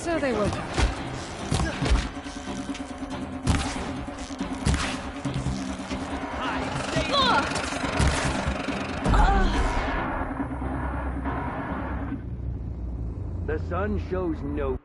So they woke up. The sun shows no...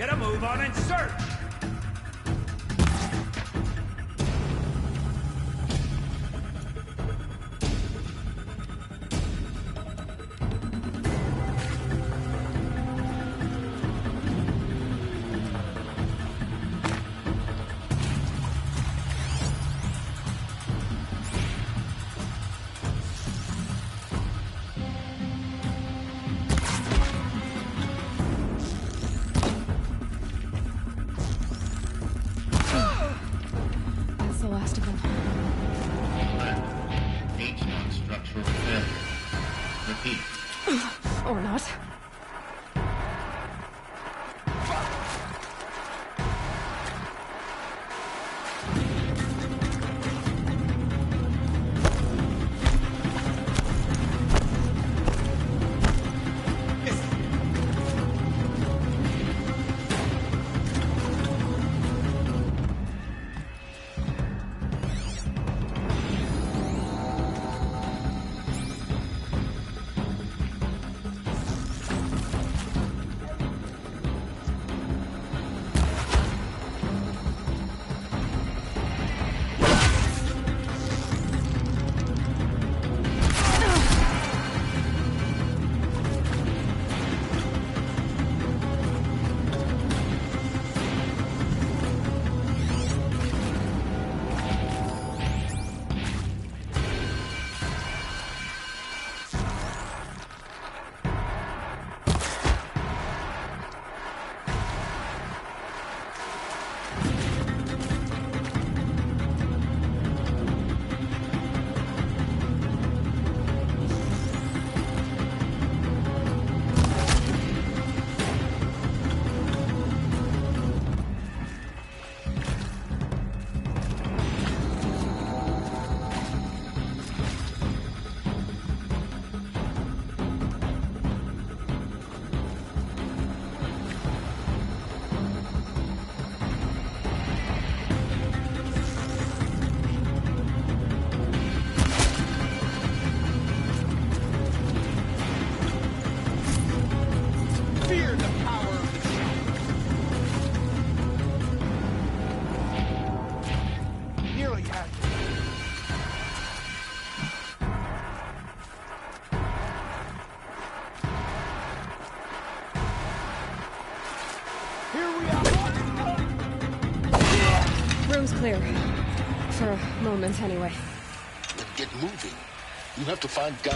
Get a move on and search! Or not. Room's clear. For a moment, anyway. Then get moving. You have to find Gaia.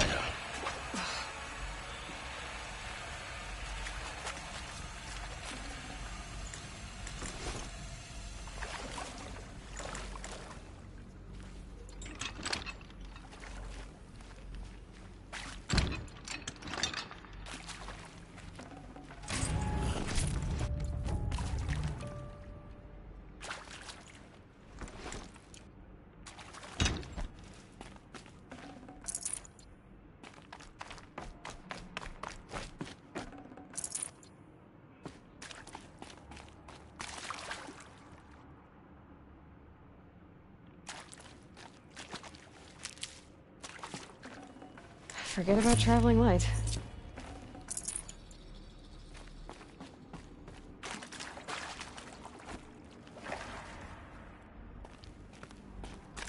Forget about traveling light.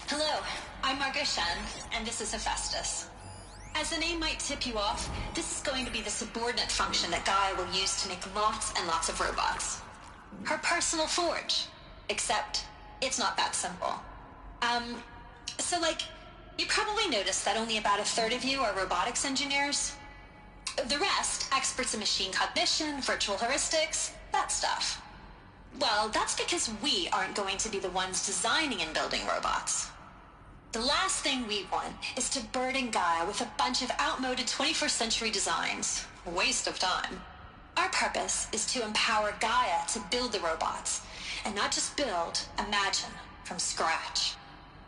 Hello, I'm Margot Shen, and this is Hephaestus. As the name might tip you off, this is going to be the subordinate function that Gaia will use to make lots and lots of robots. Her personal forge. Except, it's not that simple. You probably noticed that only about a third of you are robotics engineers. The rest, experts in machine cognition, virtual heuristics, that stuff. Well, that's because we aren't going to be the ones designing and building robots. The last thing we want is to burden Gaia with a bunch of outmoded 21st century designs. Waste of time. Our purpose is to empower Gaia to build the robots, and not just build, imagine, from scratch.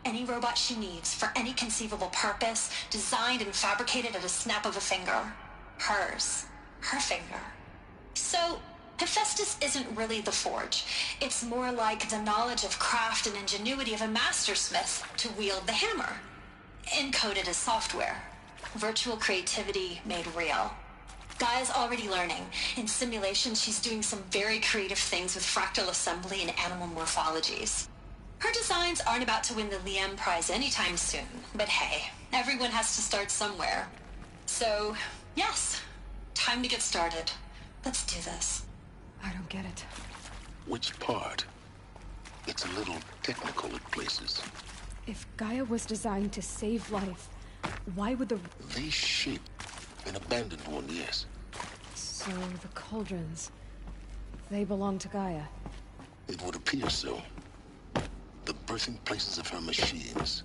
Any robot she needs for any conceivable purpose, designed and fabricated at a snap of a finger. Hers. Her finger. So, Hephaestus isn't really the forge. It's more like the knowledge of craft and ingenuity of a mastersmith to wield the hammer. Encoded as software. Virtual creativity made real. Gaia's already learning. In simulation, she's doing some very creative things with fractal assembly and animal morphologies. Her designs aren't about to win the Liam Prize anytime soon, but hey, everyone has to start somewhere. So, yes, time to get started. Let's do this. I don't get it. Which part? It's a little technical at places. If Gaia was designed to save life, why would the... They shape an abandoned one, yes. So the cauldrons, they belong to Gaia. It would appear so. The birthing places of her machines.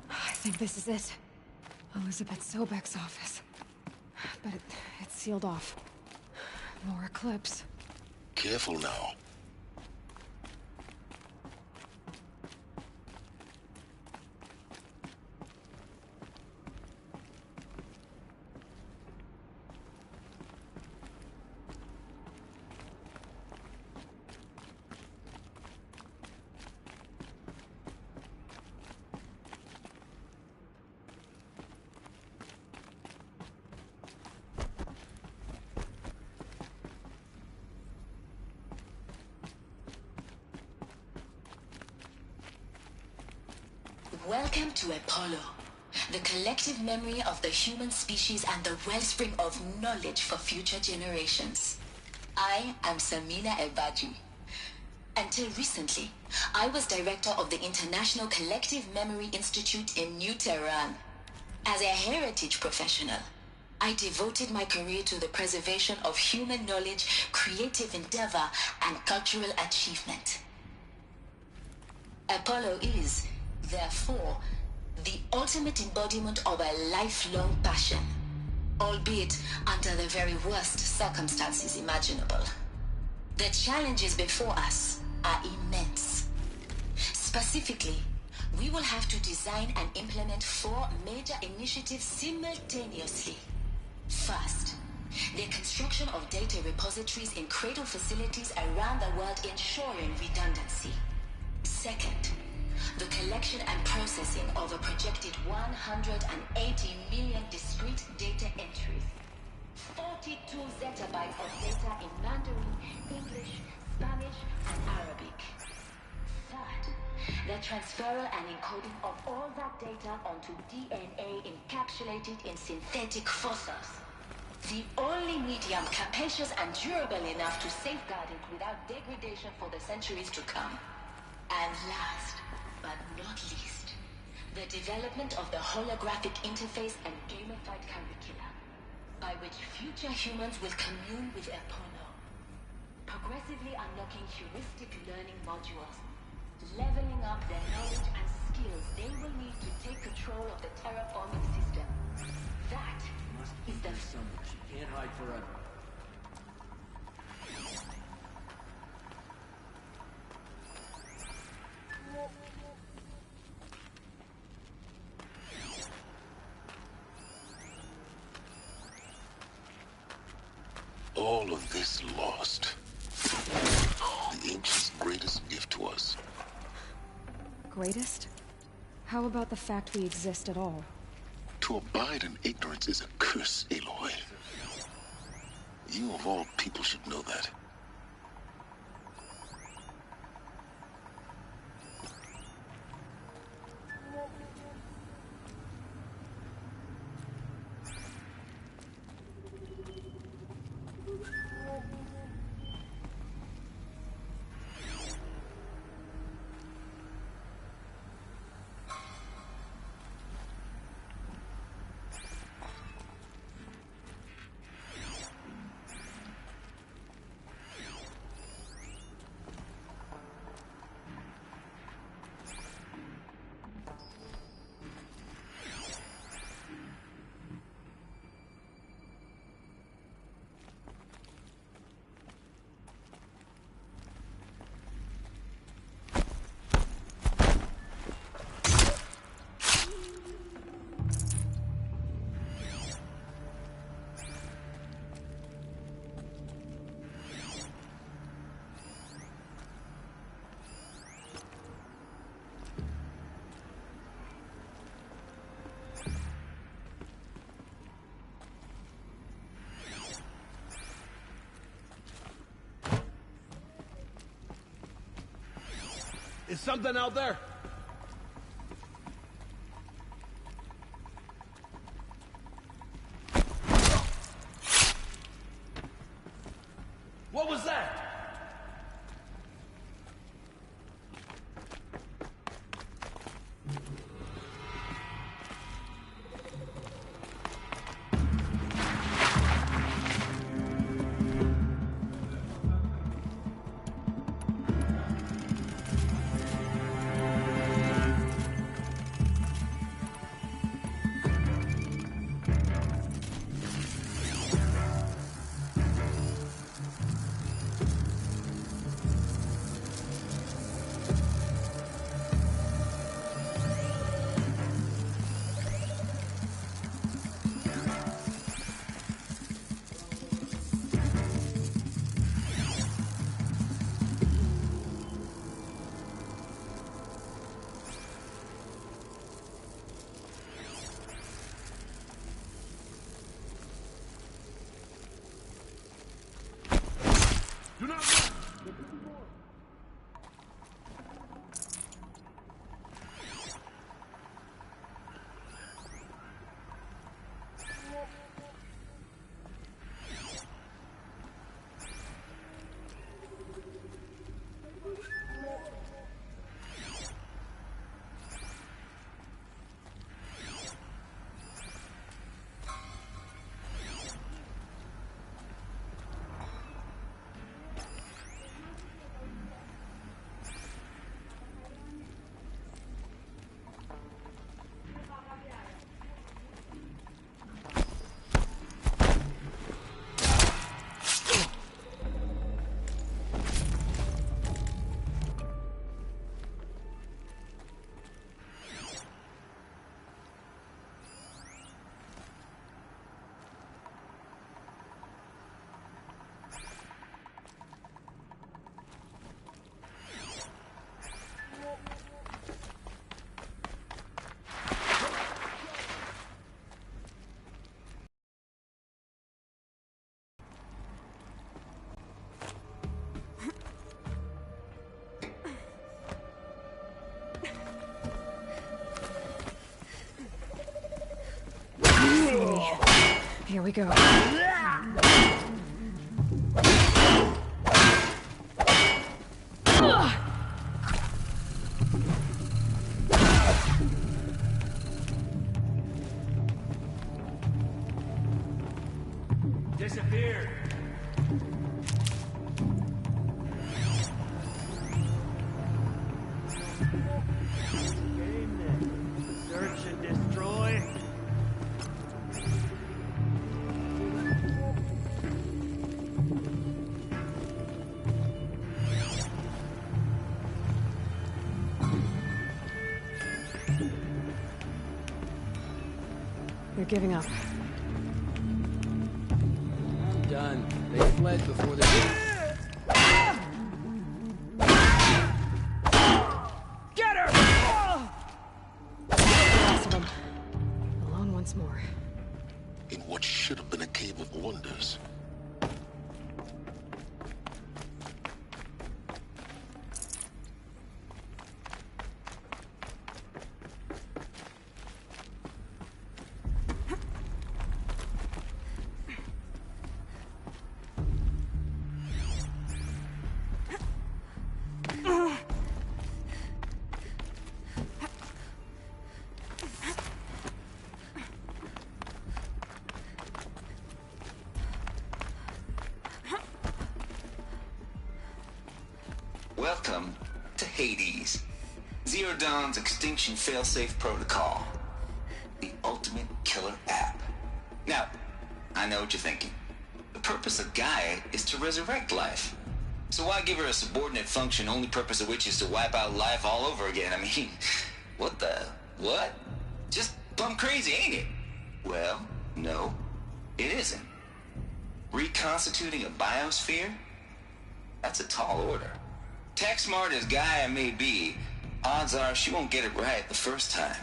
I think this is it. Elizabeth Sobek's office. But it's sealed off. More Eclipse. Careful now. Welcome to Apollo, the collective memory of the human species and the wellspring of knowledge for future generations. I am Samina Ebaju. Until recently, I was director of the International Collective Memory Institute in New Tehran. As a heritage professional, I devoted my career to the preservation of human knowledge, creative endeavor, and cultural achievement. Apollo is, therefore, the ultimate embodiment of a lifelong passion, albeit under the very worst circumstances imaginable. The challenges before us are immense. Specifically, we will have to design and implement 4 major initiatives simultaneously. First, the construction of data repositories in cradle facilities around the world, ensuring redundancy. Second, the collection and processing of a projected 180 million discrete data entries. 42 zettabytes of data in Mandarin, English, Spanish, and Arabic. Third, the transferal and encoding of all that data onto DNA encapsulated in synthetic fossils. The only medium capacious and durable enough to safeguard it without degradation for the centuries to come. And last, but not least, the development of the holographic interface and gamified curricula, by which future humans will commune with Apollo, progressively unlocking heuristic learning modules, leveling up the knowledge and skills they will need to take control of the terraforming system. That is the... Somewhere. She can't hide forever. All of this lost. The ancients' greatest gift to us. Greatest? How about the fact we exist at all? To abide in ignorance is a curse, Aloy. You of all people should know that. Is something out there? What was that? Do not run! Here we go. Disappeared. Search and destroy. They're giving up. I'm done. They fled before they did. Get her! Lots of them. Alone once more. In what should have been a cave of wonders. Welcome to Hades, Zero Dawn's extinction failsafe protocol, the ultimate killer app. Now, I know what you're thinking. The purpose of Gaia is to resurrect life. So why give her a subordinate function, only purpose of which is to wipe out life all over again? I mean, what? Just plumb crazy, ain't it? Well, no, it isn't. Reconstituting a biosphere? That's a tall order. Tech smart as Gaia may be, odds are she won't get it right the first time.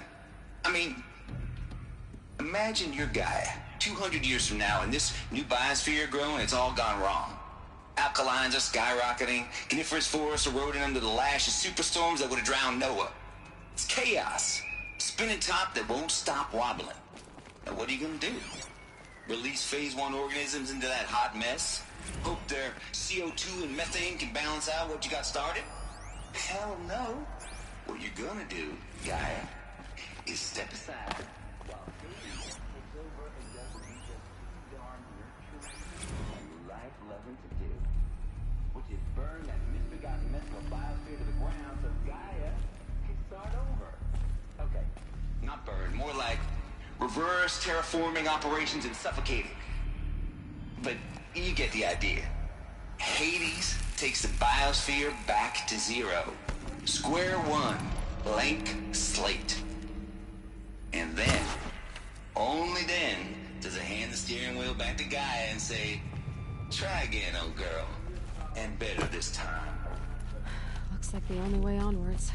I mean, imagine you're Gaia, 200 years from now, and this new biosphere growing, it's all gone wrong. Alkalines are skyrocketing. Coniferous forests eroding under the lash of superstorms that would have drowned Noah. It's chaos. Spinning top that won't stop wobbling. Now what are you gonna do? Release phase 1 organisms into that hot mess? Hope their CO2 and methane can balance out what you got started? Hell no. What you're gonna do, Gaia, is step aside while Hades takes over and does what you just too darn nurturing and life-loving to do, which is burn that misbegotten mental biosphere to the ground so Gaia can start over. Okay, not burn, more like reverse terraforming operations and suffocating. But you get the idea. Hades takes the biosphere back to zero. Square one, blank slate. And then, only then, does it hand the steering wheel back to Gaia and say, try again, old girl, and better this time. Looks like the only way onwards.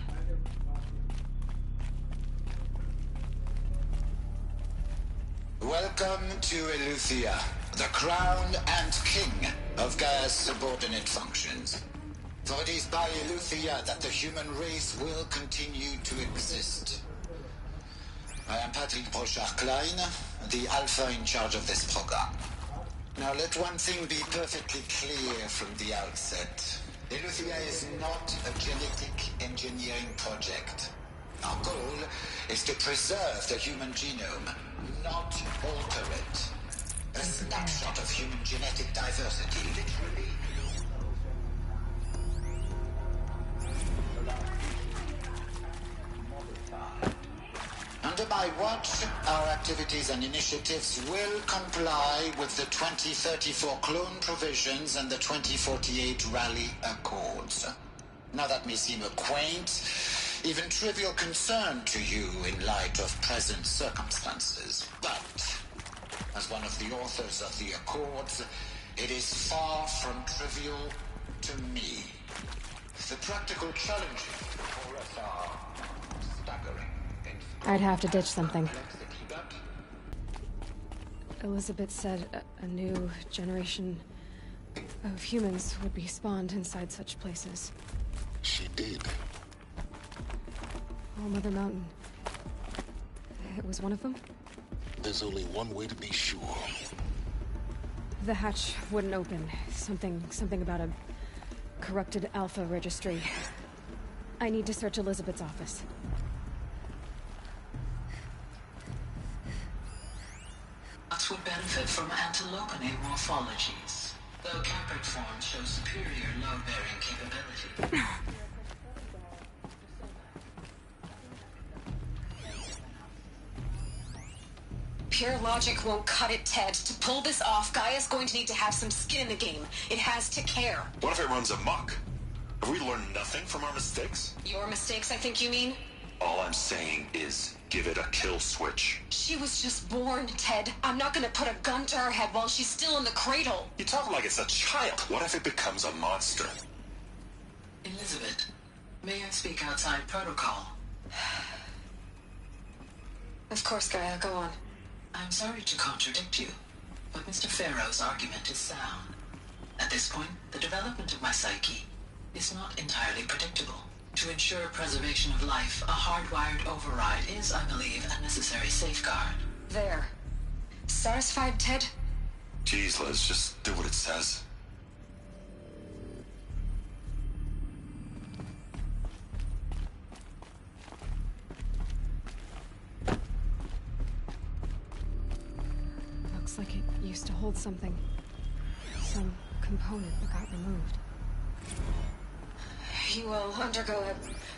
Welcome to Eleuthia, the crown and king of Gaia's subordinate functions. For it is by Eleuthia that the human race will continue to exist. I am Patrick Brochard-Klein, the Alpha in charge of this program. Now let one thing be perfectly clear from the outset. Eleuthia is not a genetic engineering project. Our goal is to preserve the human genome, not alter it. A snapshot of human genetic diversity, literally. Under my watch, our activities and initiatives will comply with the 2034 clone provisions and the 2048 Rally Accords. Now that may seem a quaint, even trivial concern to you in light of present circumstances. But, as one of the authors of the Accords, it is far from trivial to me. The practical challenges before us are staggering. I'd have to ditch something. Elizabeth said a new generation of humans would be spawned inside such places. She did. Oh, Mother Mountain. It was one of them? There's only one way to be sure. The hatch wouldn't open. Something about a corrupted Alpha registry. I need to search Elizabeth's office. Nuts would benefit from antilopinate morphologies, though Caprid forms show superior load-bearing capability. Pure logic won't cut it, Ted. To pull this off, Gaia's going to need to have some skin in the game. It has to care. What if it runs amok? Have we learned nothing from our mistakes? Your mistakes, I think you mean? All I'm saying is, give it a kill switch. She was just born, Ted. I'm not gonna put a gun to her head while she's still in the cradle. You talk like it's a child. What if it becomes a monster? Elizabeth, may I speak outside protocol? Of course, Gaia, go on. I'm sorry to contradict you, but Mr. Farrow's argument is sound. At this point, the development of my psyche is not entirely predictable. To ensure preservation of life, a hardwired override is, I believe, a necessary safeguard. There. Satisfied, Ted? Jeez, Liz, just do what it says. Looks like it used to hold something. Some component that got removed. You will undergo a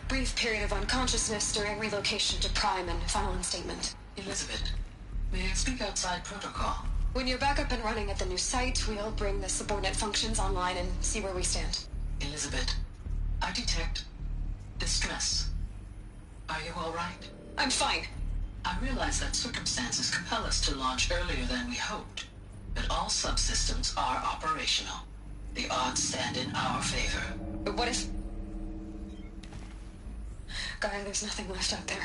brief period of unconsciousness during relocation to Prime and final instatement. Elizabeth, may I speak outside protocol? When you're back up and running at the new site, we'll bring the subordinate functions online and see where we stand. Elizabeth, I detect distress. Are you all right? I'm fine. I realize that circumstances compel us to launch earlier than we hoped, but all subsystems are operational. The odds stand in our favor. But what if... Gaia, there's nothing left out there.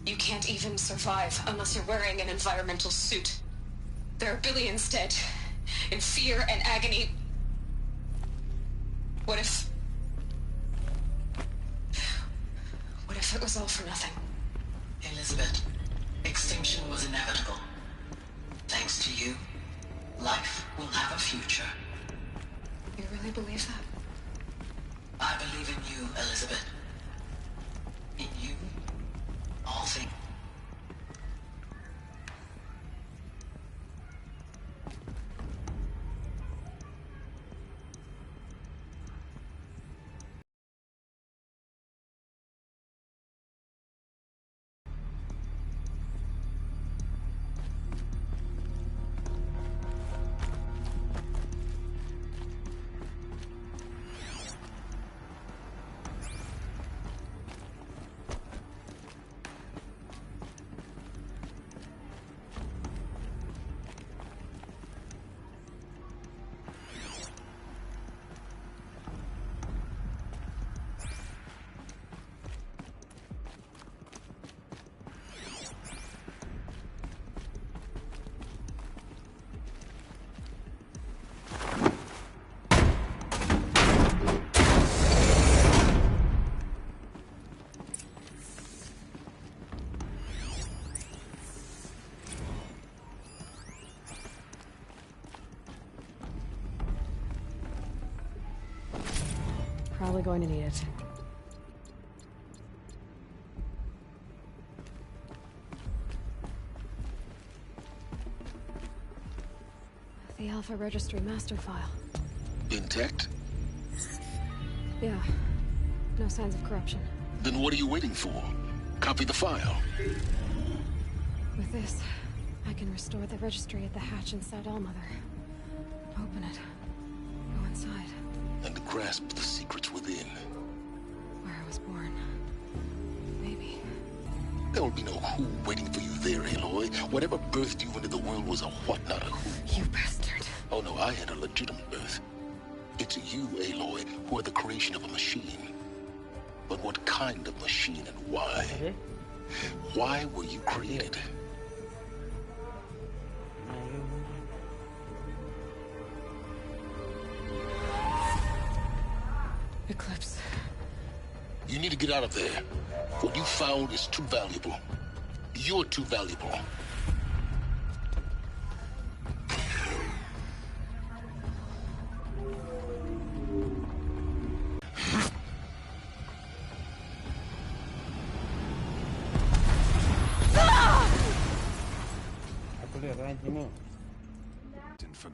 You can't even survive unless you're wearing an environmental suit. There are billions dead, in fear and agony. What if it was all for nothing? Elizabeth, extinction was inevitable. Thanks to you, life will have a future. You really believe that? I believe in you, Elizabeth. In you, all things. Probably going to need it. The Alpha Registry master file. Intact? Yeah. No signs of corruption. Then what are you waiting for? Copy the file. With this, I can restore the registry at the hatch inside Allmother. Open it. Go inside. And grasp the secrets within. Where I was born. Maybe. There will be no who waiting for you there, Aloy. Whatever birthed you into the world was a what, not a who. You bastard. Oh no, I had a legitimate birth. It's you, Aloy, who are the creation of a machine. But what kind of machine and why? Why were you created? Eclipse. You need to get out of there. What you found is too valuable. You're too valuable. For